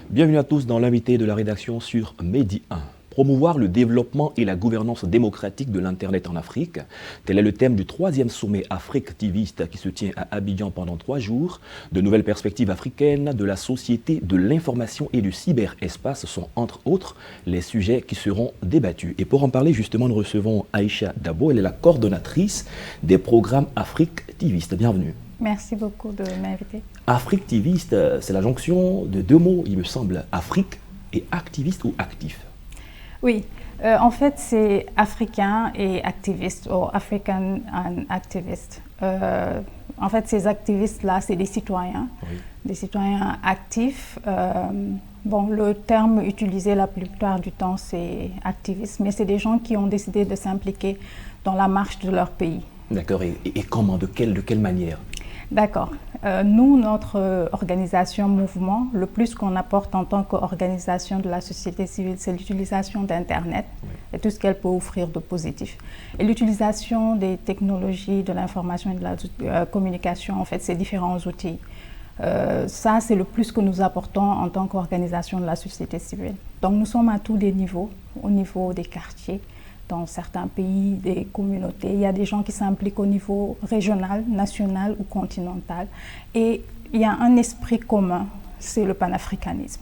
Bienvenue à tous dans l'invité de la rédaction sur Medi 1. Promouvoir le développement et la gouvernance démocratique de l'Internet en Afrique, tel est le thème du 3e sommet africtiviste qui se tient à Abidjan pendant 3 jours. De nouvelles perspectives africaines de la société de l'information et du cyberespace sont entre autres les sujets qui seront débattus. Et pour en parler justement, nous recevons Aïcha Dabo, elle est la coordonnatrice des programmes africtivistes. Bienvenue. Merci beaucoup de m'inviter. Africtiviste, c'est la jonction de 2 mots, il me semble, Afrique et activiste ou actif. Oui, en fait c'est africain et activiste, ou African and activist. En fait ces activistes-là, c'est des citoyens actifs. Bon, le terme utilisé la plupart du temps c'est activiste, mais c'est des gens qui ont décidé de s'impliquer dans la marche de leur pays. D'accord, et comment, de quelle manière? D'accord. Nous, notre organisation Mouvement, le plus qu'on apporte en tant qu'organisation de la société civile, c'est l'utilisation d'Internet et tout ce qu'elle peut offrir de positif. Et l'utilisation des technologies, de l'information et de la communication, en fait, ces différents outils. Ça, c'est le plus que nous apportons en tant qu'organisation de la société civile. Donc, nous sommes à tous les niveaux, au niveau des quartiers, dans certains pays, des communautés. Il y a des gens qui s'impliquent au niveau régional, national ou continental. Et il y a un esprit commun, c'est le panafricanisme.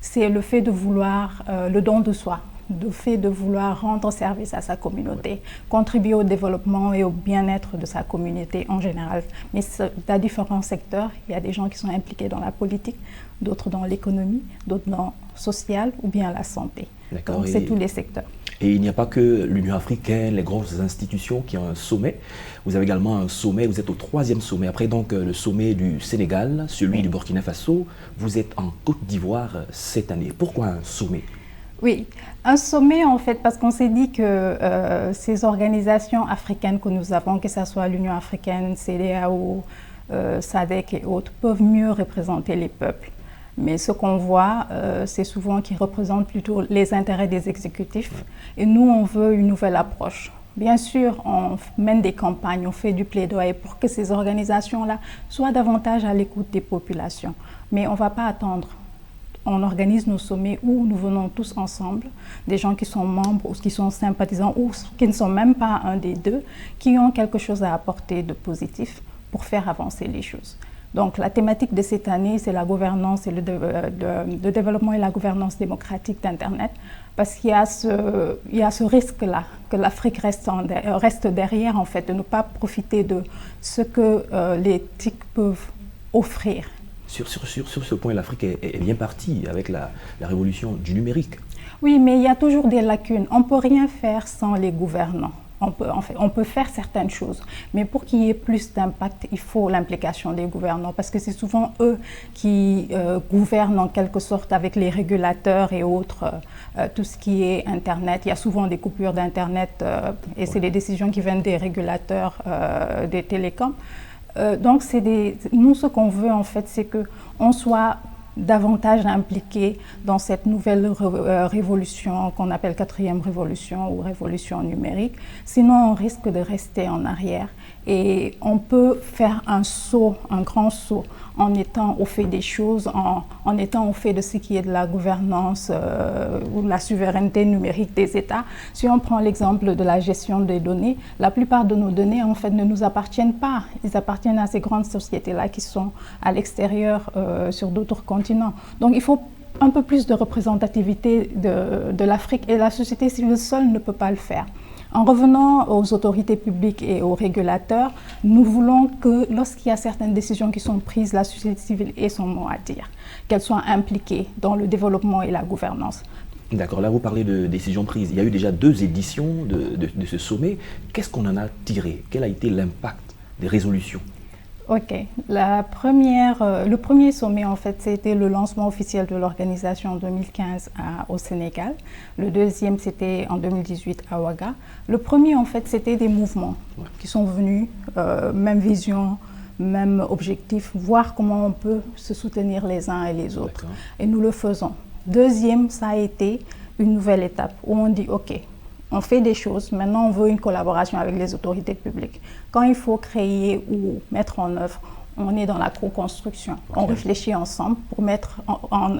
C'est le fait de vouloir le don de soi, le fait de vouloir rendre service à sa communauté, contribuer au développement et au bien-être de sa communauté en général. Mais dans différents secteurs, il y a des gens qui sont impliqués dans la politique, d'autres dans l'économie, d'autres dans le social ou bien la santé. Donc c'est tous les secteurs. Et il n'y a pas que l'Union africaine, les grosses institutions qui ont un sommet. Vous avez également un sommet, vous êtes au 3e sommet. Après donc le sommet du Sénégal, celui du Burkina Faso. Vous êtes en Côte d'Ivoire cette année. Pourquoi un sommet? Oui, un sommet en fait parce qu'on s'est dit que ces organisations africaines que nous avons, que ce soit l'Union africaine, CEDEAO, SADC et autres, peuvent mieux représenter les peuples. Mais ce qu'on voit, c'est souvent qu'ils représentent plutôt les intérêts des exécutifs. Et nous, on veut une nouvelle approche. Bien sûr, on mène des campagnes, on fait du plaidoyer pour que ces organisations-là soient davantage à l'écoute des populations. Mais on ne va pas attendre. On organise nos sommets où nous venons tous ensemble, des gens qui sont membres ou qui sont sympathisants ou qui ne sont même pas un des deux, qui ont quelque chose à apporter de positif pour faire avancer les choses. Donc la thématique de cette année, c'est la gouvernance et le développement et la gouvernance démocratique d'Internet, parce qu'il y a ce risque-là, que l'Afrique reste derrière, en fait, de ne pas profiter de ce que les TIC peuvent offrir. Sur ce point, l'Afrique est bien partie avec la révolution du numérique. Oui, mais il y a toujours des lacunes. On ne peut rien faire sans les gouvernants. On peut faire certaines choses, mais pour qu'il y ait plus d'impact, il faut l'implication des gouvernants, parce que c'est souvent eux qui gouvernent en quelque sorte avec les régulateurs et autres, tout ce qui est Internet. Il y a souvent des coupures d'Internet et c'est des décisions qui viennent des régulateurs des télécoms. Donc nous, ce qu'on veut en fait, c'est qu'on soit davantage impliqués dans cette nouvelle révolution qu'on appelle 4e révolution ou révolution numérique. Sinon, on risque de rester en arrière et on peut faire un saut, un grand saut, en étant au fait des choses, en étant au fait de ce qui est de la gouvernance ou de la souveraineté numérique des États. Si on prend l'exemple de la gestion des données, la plupart de nos données en fait ne nous appartiennent pas. Ils appartiennent à ces grandes sociétés-là qui sont à l'extérieur sur d'autres continents. Donc il faut un peu plus de représentativité de l'Afrique et la société civile seule ne peut pas le faire. En revenant aux autorités publiques et aux régulateurs, nous voulons que lorsqu'il y a certaines décisions qui sont prises, la société civile ait son mot à dire, qu'elle soit impliquée dans le développement et la gouvernance. D'accord, là vous parlez de décisions prises. Il y a eu déjà 2 éditions de ce sommet. Qu'est-ce qu'on en a tiré? Quel a été l'impact des résolutions? Ok. Le premier sommet, en fait, c'était le lancement officiel de l'organisation en 2015 au Sénégal. Le deuxième, c'était en 2018 à Ouaga. Le premier, en fait, c'était des mouvements qui sont venus, même vision, même objectif, voir comment on peut se soutenir les uns et les autres. Et nous le faisons. Deuxième, ça a été une nouvelle étape où on dit, ok, on fait des choses, maintenant on veut une collaboration avec les autorités publiques. Quand il faut créer ou mettre en œuvre, on est dans la co-construction. On réfléchit ensemble pour mettre en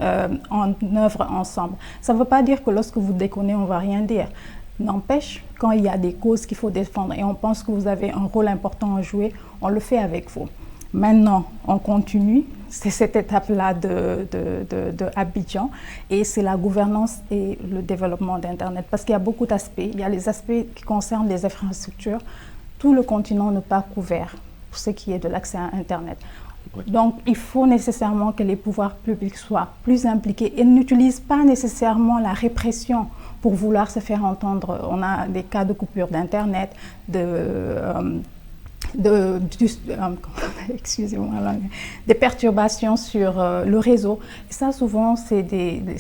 œuvre ensemble. Ça ne veut pas dire que lorsque vous déconnez, on ne va rien dire. N'empêche, quand il y a des causes qu'il faut défendre et on pense que vous avez un rôle important à jouer, on le fait avec vous. Maintenant, on continue. C'est cette étape-là de Abidjan et c'est la gouvernance et le développement d'Internet. Parce qu'il y a beaucoup d'aspects. Il y a les aspects qui concernent les infrastructures. Tout le continent n'est pas couvert pour ce qui est de l'accès à Internet. Oui. Donc, il faut nécessairement que les pouvoirs publics soient plus impliqués et n'utilisent pas nécessairement la répression pour vouloir se faire entendre. On a des cas de coupure d'Internet, des perturbations sur le réseau. Et ça, souvent, c'est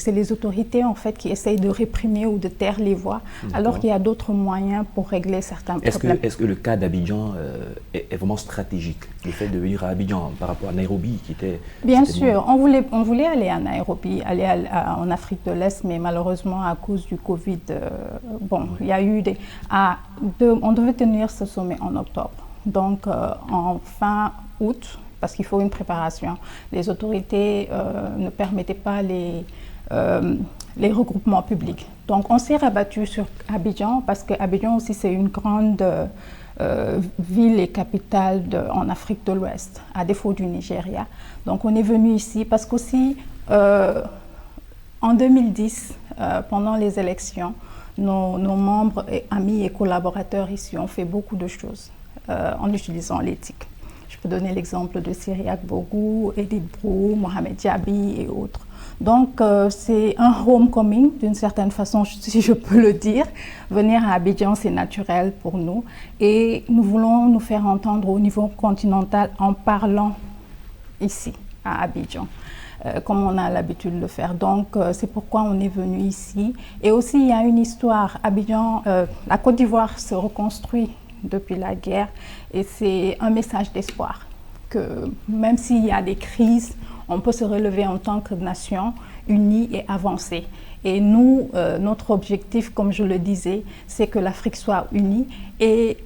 les autorités en fait, qui essayent de réprimer ou de taire les voix, alors qu'il y a d'autres moyens pour régler certains problèmes. Est-ce que le cas d'Abidjan est vraiment stratégique, le fait de venir à Abidjan par rapport à Nairobi qui était... Bien sûr, on voulait aller à Nairobi, aller en Afrique de l'Est, mais malheureusement, à cause du Covid, il y a eu on devait tenir ce sommet en octobre. Donc, en fin août, parce qu'il faut une préparation, les autorités ne permettaient pas les regroupements publics. Donc, on s'est rabattu sur Abidjan, parce qu'Abidjan aussi, c'est une grande ville et capitale en Afrique de l'Ouest, à défaut du Nigeria. Donc, on est venu ici parce qu'aussi, en 2010, pendant les élections, nos membres, amis et collaborateurs ici ont fait beaucoup de choses. En utilisant l'éthique. Je peux donner l'exemple de Cyriaque Bourgou, Edith Brou, Mohamed Diaby et autres. Donc, c'est un homecoming, d'une certaine façon, si je peux le dire. Venir à Abidjan, c'est naturel pour nous. Et nous voulons nous faire entendre au niveau continental en parlant ici, à Abidjan. Comme on a l'habitude de le faire. Donc, c'est pourquoi on est venu ici. Et aussi, il y a une histoire. Abidjan, la Côte d'Ivoire se reconstruit depuis la guerre et c'est un message d'espoir que même s'il y a des crises, on peut se relever en tant que nation unie et avancer. Et nous, notre objectif, comme je le disais, c'est que l'Afrique soit unie et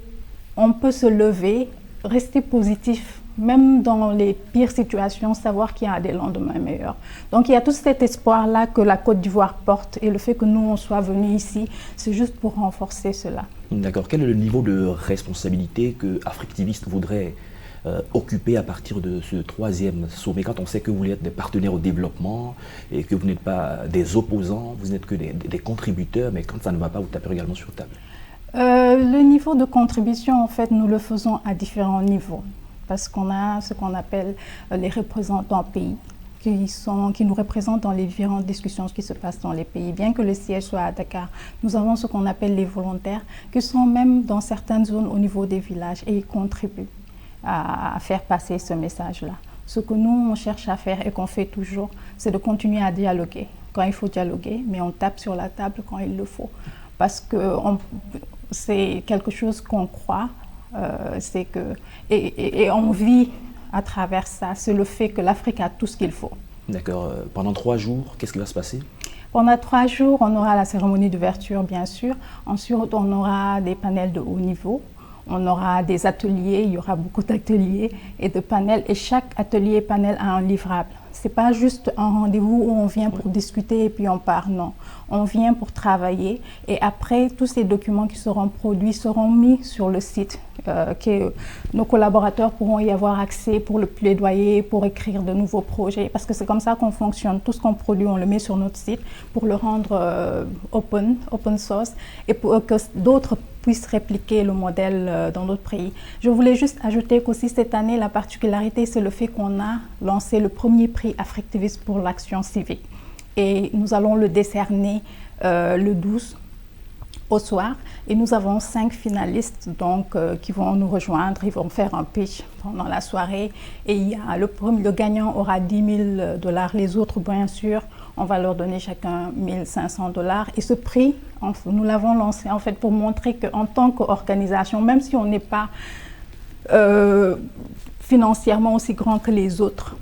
on peut se lever, rester positif, même dans les pires situations, savoir qu'il y a des lendemains meilleurs. Donc il y a tout cet espoir-là que la Côte d'Ivoire porte et le fait que nous, on soit venus ici, c'est juste pour renforcer cela. D'accord. Quel est le niveau de responsabilité que Africtivist voudrait occuper à partir de ce troisième sommet, quand on sait que vous êtes des partenaires au développement et que vous n'êtes pas des opposants, vous n'êtes que des contributeurs, mais quand ça ne va pas, vous tapez également sur table? Le niveau de contribution, en fait, nous le faisons à différents niveaux. Parce qu'on a ce qu'on appelle les représentants pays qui nous représentent dans les différentes discussions qui se passent dans les pays. Bien que le siège soit à Dakar, nous avons ce qu'on appelle les volontaires qui sont même dans certaines zones au niveau des villages et ils contribuent à faire passer ce message-là. Ce que nous, on cherche à faire et qu'on fait toujours, c'est de continuer à dialoguer quand il faut dialoguer, mais on tape sur la table quand il le faut. Parce que c'est quelque chose qu'on croit. Et on vit à travers ça, c'est le fait que l'Afrique a tout ce qu'il faut. D'accord. Pendant 3 jours, qu'est-ce qui va se passer? Pendant 3 jours, on aura la cérémonie d'ouverture, bien sûr. Ensuite, on aura des panels de haut niveau. On aura des ateliers, il y aura beaucoup d'ateliers et de panels. Et chaque atelier et panel a un livrable. Ce n'est pas juste un rendez-vous où on vient pour discuter et puis on part, non. On vient pour travailler et après, tous ces documents qui seront produits seront mis sur le site. Nos collaborateurs pourront y avoir accès pour le plaidoyer, pour écrire de nouveaux projets. Parce que c'est comme ça qu'on fonctionne. Tout ce qu'on produit, on le met sur notre site pour le rendre open source et pour que d'autres puissent répliquer le modèle dans d'autres pays. Je voulais juste ajouter qu'aussi cette année, la particularité, c'est le fait qu'on a lancé le premier prix Africtivist pour l'action civique. Et nous allons le décerner le 12 au soir. Et nous avons 5 finalistes donc, qui vont nous rejoindre. Ils vont faire un pitch pendant la soirée. Et il y a le gagnant aura $10 000. Les autres, bien sûr, on va leur donner chacun $1 500. Et ce prix, nous l'avons lancé en fait pour montrer qu'en tant qu'organisation, même si on n'est pas financièrement aussi grand que les autres,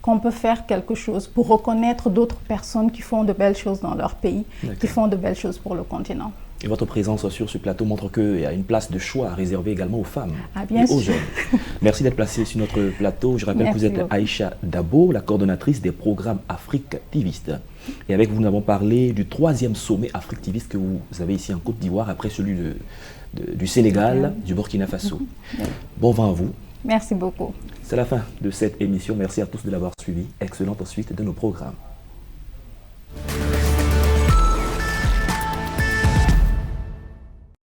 qu'on peut faire quelque chose pour reconnaître d'autres personnes qui font de belles choses dans leur pays, qui font de belles choses pour le continent. Et votre présence sur ce plateau montre qu'il y a une place de choix réservée également aux femmes bien et aux sûr. hommes. Merci d'être placé sur notre plateau. Je rappelle que vous êtes Aïcha Dabo, la coordonnatrice des programmes Africtivistes. Et avec vous, nous avons parlé du 3e sommet Africtiviste que vous avez ici en Côte d'Ivoire, après celui du Sénégal, du Burkina Faso. Bon vent à vous. Merci beaucoup. C'est la fin de cette émission. Merci à tous de l'avoir suivi. Excellente suite de nos programmes.